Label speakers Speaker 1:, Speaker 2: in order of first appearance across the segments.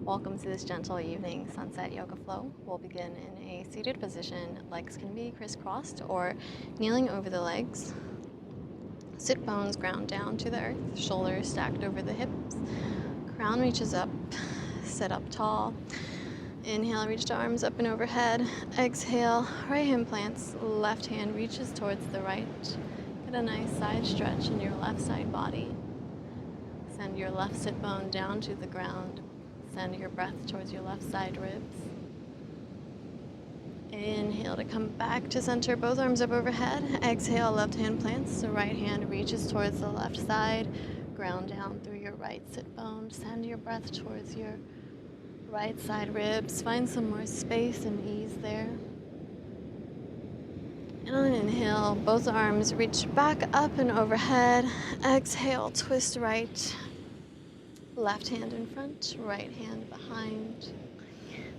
Speaker 1: Welcome to this gentle evening sunset yoga flow. We'll begin in a seated position. Legs can be crisscrossed or kneeling over the legs. Sit bones ground down to the earth, shoulders stacked over the hips. Crown reaches up, sit up tall. Inhale, reach the arms up and overhead. Exhale, right hand plants, left hand reaches towards the right. Get a nice side stretch in your left side body. Send your left sit bone down to the ground. Send your breath towards your left side ribs. Inhale to come back to center, both arms up overhead. Exhale, left hand plants, the right hand reaches towards the left side. Ground down through your right sit bone. Send your breath towards your right side ribs. Find some more space and ease there. And on an inhale, both arms reach back up and overhead. Exhale, twist right. Left hand in front, right hand behind.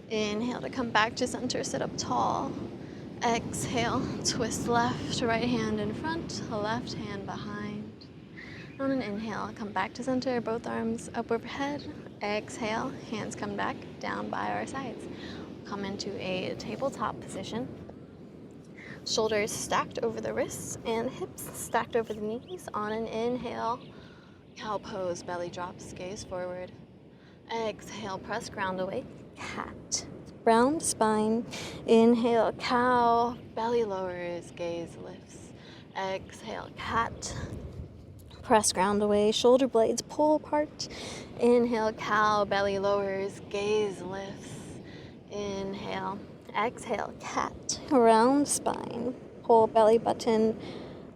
Speaker 1: Inhale to come back to center, sit up tall. Exhale, twist left, right hand in front, left hand behind. On an inhale, come back to center, both arms up overhead. Exhale, hands come back down by our sides. Come into a tabletop position. Shoulders stacked over the wrists and hips stacked over the knees. On an inhale, cow pose, belly drops, gaze forward. Exhale, press ground away, cat. Round spine. Inhale, cow, belly lowers, gaze lifts. Exhale, cat. Press ground away, shoulder blades pull apart. Inhale, cow, belly lowers, gaze lifts. Inhale, exhale, cat. Round spine. Pull belly button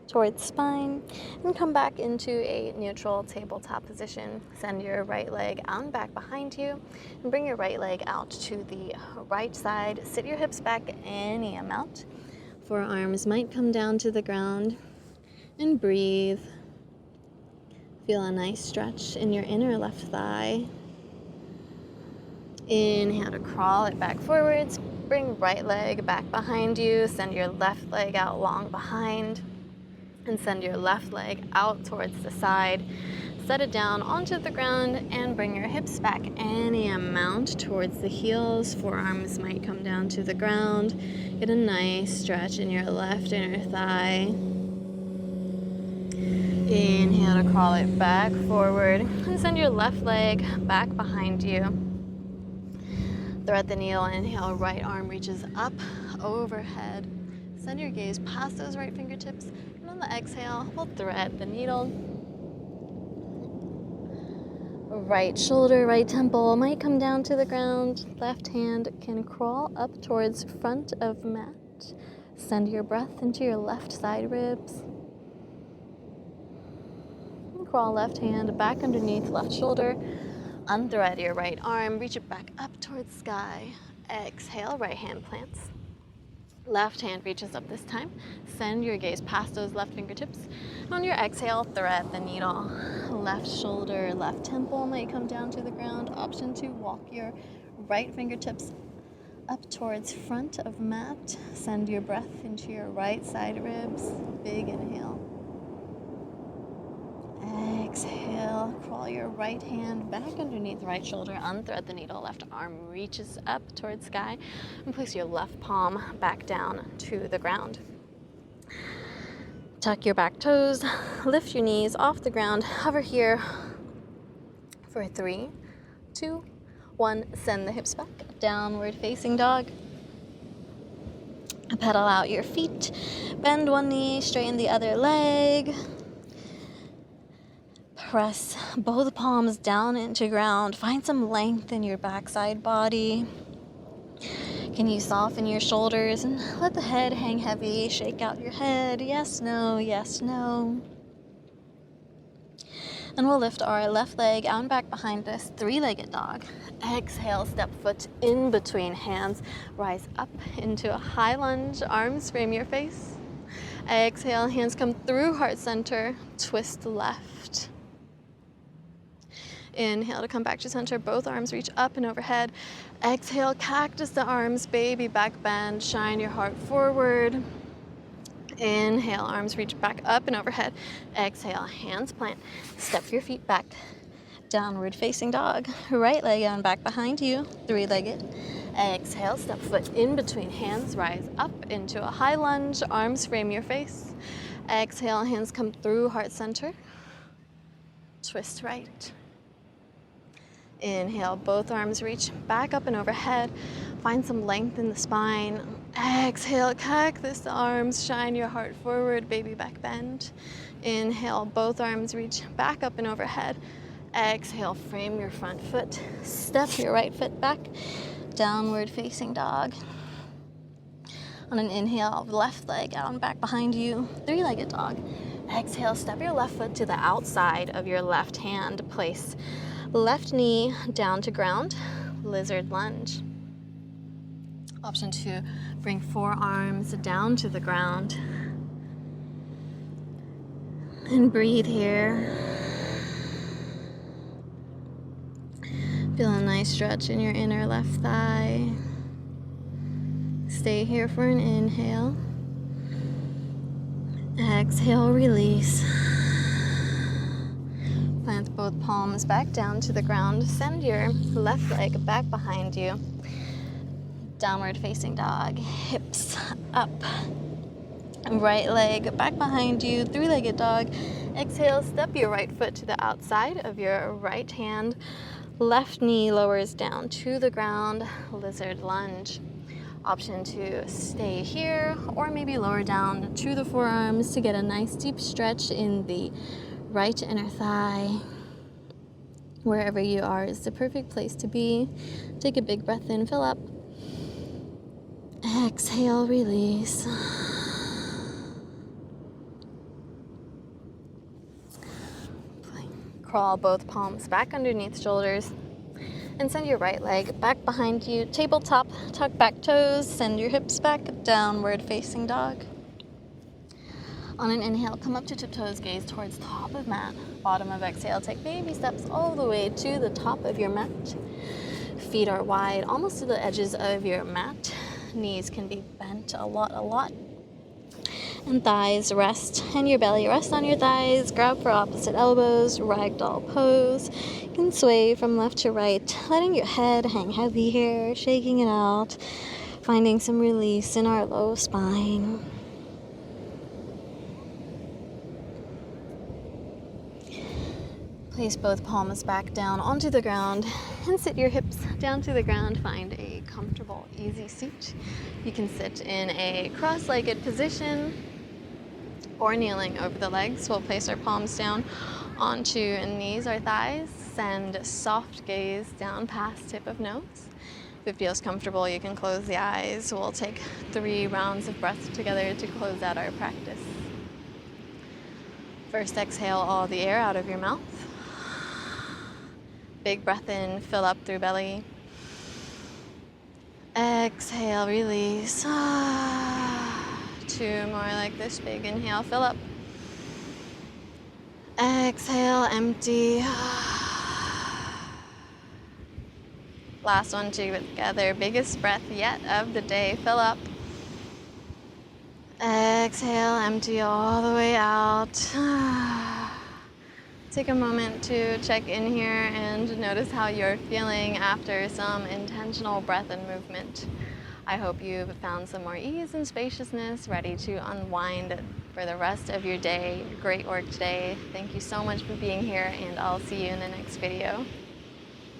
Speaker 1: towards spine, and come back into a neutral tabletop position. Send your right leg out and back behind you, and bring your right leg out to the right side. Sit your hips back any amount. Forearms might come down to the ground, and breathe. Feel a nice stretch in your inner left thigh. Inhale to crawl it back forwards. Bring right leg back behind you. Send your left leg out long behind. And send your left leg out towards the side. Set it down onto the ground and bring your hips back any amount towards the heels. Forearms might come down to the ground. Get a nice stretch in your left inner thigh. Inhale to crawl it back forward and send your left leg back behind you. Thread the needle. Inhale, right arm reaches up overhead. Send your gaze past those right fingertips. And on the exhale, we'll thread the needle. Right shoulder, right temple might come down to the ground. Left hand can crawl up towards front of mat. Send your breath into your left side ribs. And crawl left hand back underneath left shoulder. Unthread your right arm, reach it back up towards sky. Exhale, right hand plants. Left hand reaches up this time. Send your gaze past those left fingertips. On your exhale, thread the needle. Left shoulder, left temple might come down to the ground. Option to walk your right fingertips up towards front of mat. Send your breath into your right side ribs. Big inhale. Exhale, crawl your right hand back underneath right shoulder, unthread the needle, left arm reaches up towards sky, and place your left palm back down to the ground. Tuck your back toes, lift your knees off the ground, hover here for 3, 2, 1, send the hips back, downward facing dog. Pedal out your feet, bend one knee, straighten the other leg. Press both palms down into ground. Find some length in your backside body. Can you soften your shoulders and let the head hang heavy? Shake out your head. Yes, no, yes, no. And we'll lift our left leg out and back behind us, three-legged dog. Exhale, step foot in between hands. Rise up into a high lunge. Arms frame your face. Exhale, hands come through heart center. Twist left. Inhale to come back to center, both arms reach up and overhead. Exhale, cactus the arms, baby back bend, shine your heart forward. Inhale, arms reach back up and overhead. Exhale, hands plant, step your feet back. Downward facing dog. Right leg on back behind you, three-legged. Exhale, step foot in between hands, rise up into a high lunge, arms frame your face. Exhale, hands come through heart center. Twist right. Inhale, both arms reach back up and overhead. Find some length in the spine. Exhale, cactus the arms, shine your heart forward, baby back bend. Inhale, both arms reach back up and overhead. Exhale, frame your front foot. Step your right foot back. Downward facing dog. On an inhale, left leg out and back behind you, three-legged dog. Exhale, step your left foot to the outside of your left hand. Place left knee down to ground, lizard lunge. Option 2, bring forearms down to the ground. And breathe here. Feel a nice stretch in your inner left thigh. Stay here for an inhale. Exhale, release. Plant both palms back down to the ground. Send your left leg back behind you. Downward facing dog. Hips up. Right leg back behind you. Three-legged dog. Exhale, step your right foot to the outside of your right hand. Left knee lowers down to the ground. Lizard lunge. Option 2, stay here or maybe lower down to the forearms to get a nice deep stretch in the right inner thigh. Wherever you are is the perfect place to be. Take a big breath in, fill up. Exhale, release. Crawl both palms back underneath shoulders. And send your right leg back behind you. Tabletop, tuck back toes, send your hips back, downward facing dog. On an inhale, come up to tiptoes, gaze towards top of mat. Bottom of exhale, take baby steps all the way to the top of your mat. Feet are wide, almost to the edges of your mat. Knees can be bent a lot. And thighs rest, and your belly rest on your thighs. Grab for opposite elbows, ragdoll pose. You can sway from left to right, letting your head hang heavy here, shaking it out, finding some release in our low spine. Place both palms back down onto the ground and sit your hips down to the ground. Find a comfortable, easy seat. You can sit in a cross-legged position or kneeling over the legs. We'll place our palms down onto knees or thighs. Send soft gaze down past tip of nose. If it feels comfortable, you can close the eyes. We'll take 3 rounds of breath together to close out our practice. First, exhale all the air out of your mouth. Big breath in, fill up through belly. Exhale, release. 2 more like this. Big inhale, fill up. Exhale, empty. Last one together. Biggest breath yet of the day. Fill up. Exhale, empty all the way out. Take a moment to check in here and notice how you're feeling after some intentional breath and movement. I hope you've found some more ease and spaciousness, ready to unwind for the rest of your day. Great work today. Thank you so much for being here, and I'll see you in the next video.